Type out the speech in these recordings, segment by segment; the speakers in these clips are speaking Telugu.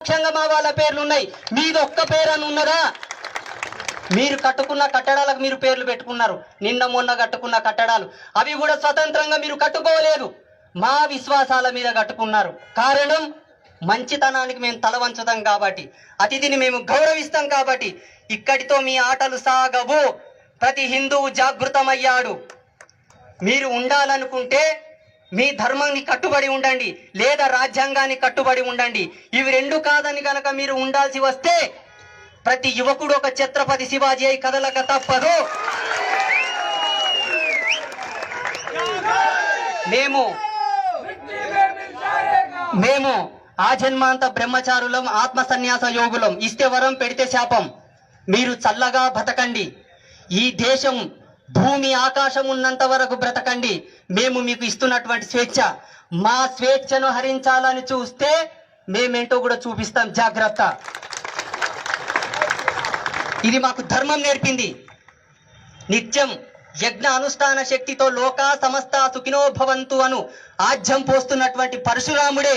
ముఖ్యంగా మా వాళ్ళ పేర్లు ఉన్నాయి, మీది ఒక్క పేరు అని ఉన్నదా? మీరు కట్టుకున్న కట్టడాలకు మీరు పేర్లు పెట్టుకున్నారు. నిన్న మొన్న కట్టుకున్న కట్టడాలు అవి కూడా స్వతంత్రంగా మీరు కట్టుకోలేదు, మా విశ్వాసాల మీద కట్టుకున్నారు. కారణం మంచితనానికి మేము తల వంచుతాం కాబట్టి, అతిథిని మేము గౌరవిస్తాం కాబట్టి. ఇక్కడితో మీ ఆటలు సాగవు. ప్రతి హిందువు జాగృతమయ్యాడు. మీరు ఉండాలనుకుంటే మీ ధర్మాన్ని కట్టుబడి ఉండండి, లేదా రాజ్యాంగాన్ని కట్టుబడి ఉండండి. ఇవి రెండు కాదని కనుక మీరు ఉండాల్సి వస్తే ప్రతి యువకుడు ఒక ఛత్రపతి శివాజీ అయి కదలక తప్పదు. మేము ఆజన్మాంత బ్రహ్మచారులం, ఆత్మ సన్యాస యోగులం. ఇస్తే వరం, పెడితే శాపం. మీరు చల్లగా బతకండి. ఈ దేశం భూమి ఆకాశం ఉన్నంత వరకు బ్రతకండి. మేము మీకు ఇస్తున్నటువంటి స్వేచ్ఛ. మా స్వేచ్ఛను హరించాలని చూస్తే మేమేంటో కూడా చూపిస్తాం. జాగ్రత్త. ఇది మాకు ధర్మం నేర్పింది. నిత్యం యజ్ఞ అనుష్ఠాన శక్తితో లోకా సమస్త సుఖినో భవంతు అను ఆజ్యం పోస్తున్నటువంటి పరశురాముడే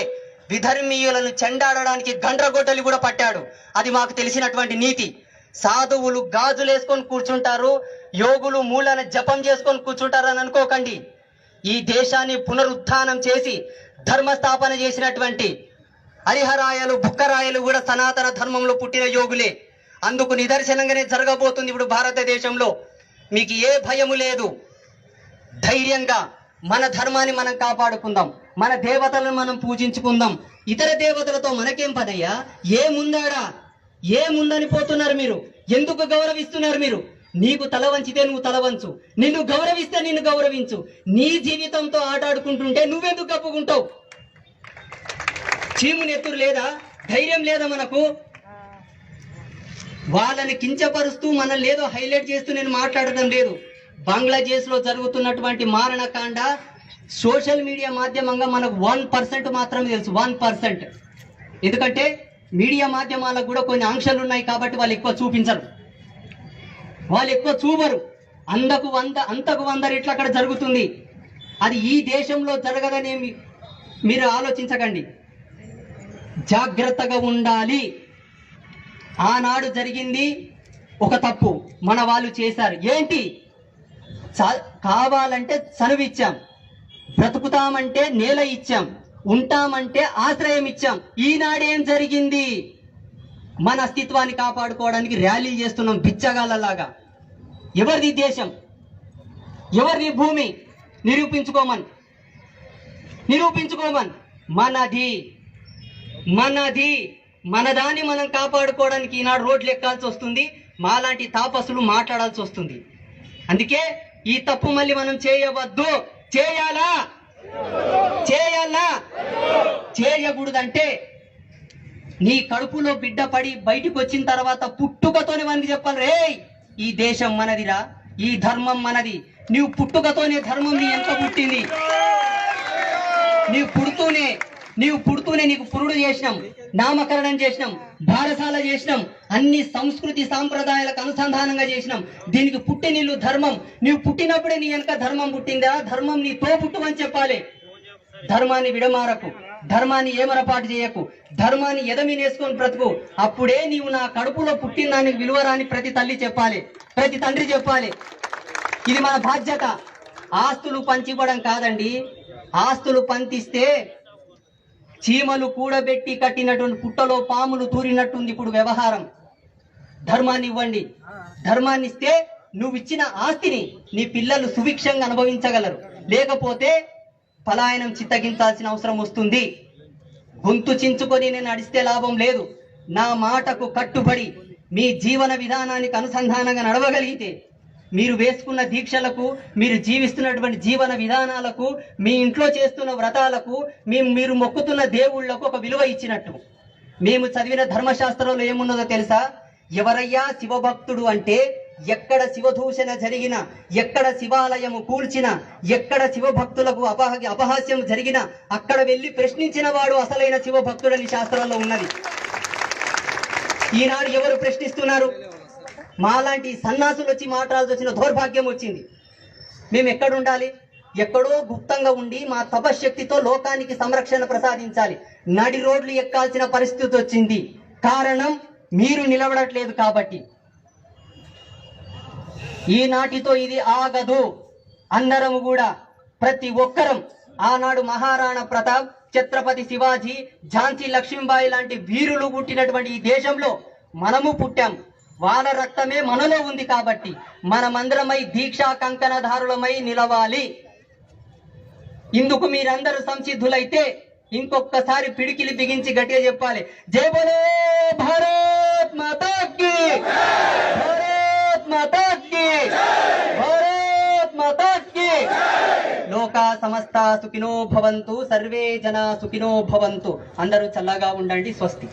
విధర్మీయులను చెండాడడానికి గండ్రగొడ్డలి కూడా పట్టాడు. అది మాకు తెలిసినటువంటి నీతి. సాధువులు గాజులు వేసుకొని కూర్చుంటారు, యోగులు మూలన జపం చేసుకొని కూర్చుంటారని అనుకోకండి. ఈ దేశాన్ని పునరుత్థానం చేసి ధర్మస్థాపన చేసినటువంటి హరిహరాయలు, బుక్కరాయలు కూడా సనాతన ధర్మంలో పుట్టిన యోగులే. అందుకు నిదర్శనంగానే జరగబోతుంది ఇప్పుడు భారతదేశంలో. మీకు ఏ భయము లేదు. ధైర్యంగా మన ధర్మాన్ని మనం కాపాడుకుందాం, మన దేవతలను మనం పూజించుకుందాం. ఇతర దేవతలతో మనకేం పదయ్యా? ఏముందాడా? ఏముందని పోతున్నారు మీరు? ఎందుకు గౌరవిస్తున్నారు మీరు? నీకు తల వంచితే నువ్వు తల వంచు, నిన్ను గౌరవిస్తే నిన్ను గౌరవించు. నీ జీవితంతో ఆటాడుకుంటుంటే నువ్వెందుకు కప్పుకుంటావు? చీము నెత్తురు లేదా? ధైర్యం లేదా మనకు? వాళ్ళని కించపరుస్తూ మనల్ని ఏదో హైలైట్ చేస్తూ నేను మాట్లాడటం లేదు. బంగ్లాదేశ్ లో జరుగుతున్నటువంటి మారణకాండ సోషల్ మీడియా మాధ్యమంగా మనకు 1% మాత్రమే తెలుసు. 1%. ఎందుకంటే మీడియా మాధ్యమాలకు కూడా కొన్ని ఆంక్షలు ఉన్నాయి కాబట్టి వాళ్ళు ఎక్కువ చూపించరు, వాళ్ళు ఎక్కువ చూపరు. అంతకు 100 రెట్లు అక్కడ జరుగుతుంది. అది ఈ దేశంలో జరగదని మీరు ఆలోచించకండి. జాగ్రత్తగా ఉండాలి. ఆనాడు జరిగింది ఒక తప్పు మన వాళ్ళు చేశారు. ఏంటి? కావాలంటే చనువిచ్చాం, బ్రతుకుతామంటే నేల ఇచ్చాం, ఉంటామంటే ఆశ్రయం ఇచ్చాం. ఈనాడేం జరిగింది? మన అస్తిత్వాన్ని కాపాడుకోవడానికి ర్యాలీలు చేస్తున్నాం బిచ్చగాళ్ళలాగా. ఎవరిది దేశం? ఎవరిది భూమి? నిరూపించుకోమని. మనది. మన దాన్ని మనం కాపాడుకోవడానికి ఈనాడు రోడ్లు ఎక్కాల్సి వస్తుంది. మాలాంటి తాపసులు మాట్లాడాల్సి వస్తుంది. అందుకే ఈ తప్పు మళ్ళీ మనం చేయవద్దు. చేయాలా? చేయకూడదంటే నీ కడుపులో బిడ్డ పడి బయటకు వచ్చిన తర్వాత పుట్టుకతోనే మనకి చెప్పాలి, రే ఈ దేశం మనదిరా, ఈ ధర్మం మనది. నీవు పుట్టుకతోనే ధర్మం నీ ఎంత పుట్టింది. నీవు పుడుతూనే నీకు పురుడు చేసినాం, నామకరణం చేసినాం, బారసాల చేసినాం, అన్ని సంస్కృతి సాంప్రదాయాలకు అనుసంధానంగా చేసినాం. దీనికి పుట్టినిల్లు ధర్మం. నీవు పుట్టినప్పుడే నీ వెనక ధర్మం పుట్టిందా? ధర్మం నీ తో పుట్టువని చెప్పాలి. ధర్మాన్ని విడమారకు, ధర్మాన్ని ఏమరపాటు చేయకు, ధర్మాన్ని ఎదమినేసుకొని బ్రతుకు. అప్పుడే నీవు నా కడుపులో పుట్టిన దానికి విలువరాని ప్రతి తల్లి చెప్పాలి, ప్రతి తండ్రి చెప్పాలి. ఇది మన బాధ్యత. ఆస్తులు పంచివ్వడం కాదండి. ఆస్తులు పంచిస్తే చీమలు కూడబెట్టి కట్టినటువంటి పుట్టలో పాములు తూరినట్టుంది ఇప్పుడు వ్యవహారం. ధర్మాన్ని ఇవ్వండి. ధర్మాన్ని ఇస్తే నువ్వు ఇచ్చిన ఆస్తిని నీ పిల్లలు సుభిక్షంగా అనుభవించగలరు. లేకపోతే పలాయనం చిత్తగించాల్సిన అవసరం వస్తుంది. గొంతు చించుకొని నేను నడిస్తే లాభం లేదు. నా మాటకు కట్టుబడి మీ జీవన విధానానికి అనుసంధానంగా నడవగలిగితే మీరు వేసుకున్న దీక్షలకు, మీరు జీవిస్తున్నటువంటి జీవన విధానాలకు, మీ ఇంట్లో చేస్తున్న వ్రతాలకు, మీరు మొక్కుతున్న దేవుళ్లకు ఒక విలువ ఇచ్చినట్టు. మేము చదివిన ధర్మశాస్త్రంలో ఏమున్నదో తెలుసా? ఎవరయ్యా శివభక్తుడు అంటే ఎక్కడ శివదూషణ జరిగినా, ఎక్కడ శివాలయము కూల్చినా, ఎక్కడ శివభక్తులకు అపహాస్యం జరిగినా అక్కడ వెళ్ళి ప్రశ్నించిన వాడు అసలైన శివభక్తుడని శాస్త్రంలో ఉన్నది. ఈనాడు ఎవరు ప్రశ్నిస్తున్నారు? మాలాంటి సన్నాసులు వచ్చి మాట్లాడాల్సి వచ్చిన దౌర్భాగ్యం వచ్చింది. మేము ఎక్కడుండాలి? ఎక్కడో గుప్తంగా ఉండి మా తపశక్తితో లోకానికి సంరక్షణ ప్రసాదించాలి. నడి రోడ్లు ఎక్కాల్సిన పరిస్థితి వచ్చింది. కారణం మీరు నిలబడట్లేదు కాబట్టి. ఈనాటితో ఇది ఆగదు. అందరము కూడా ప్రతి ఒక్కరం ఆనాడు మహారాణా ప్రతాప్, ఛత్రపతి శివాజీ, ఝాన్సీ లక్ష్మీబాయి లాంటి వీరులు పుట్టినటువంటి ఈ దేశంలో మనము పుట్టాం. వాళ్ళ రక్తమే మనలో ఉంది కాబట్టి మనమందరమై దీక్షా కంకణధారులమై నిలవాలి. ఇందుకు మీరందరూ సంసిద్ధులైతే ఇంకొకసారి పిడికిలి బిగించి గట్టిగా చెప్పాలి, జై బోలో భారత్ మాతా కీ, భారత్ మాతా కీ, భారత్ మాతా కీ. లోకా సమస్త సుఖినో భవంతు, సర్వే జన సుఖినో భవంతు. అందరూ చల్లగా ఉండండి. స్వస్తి.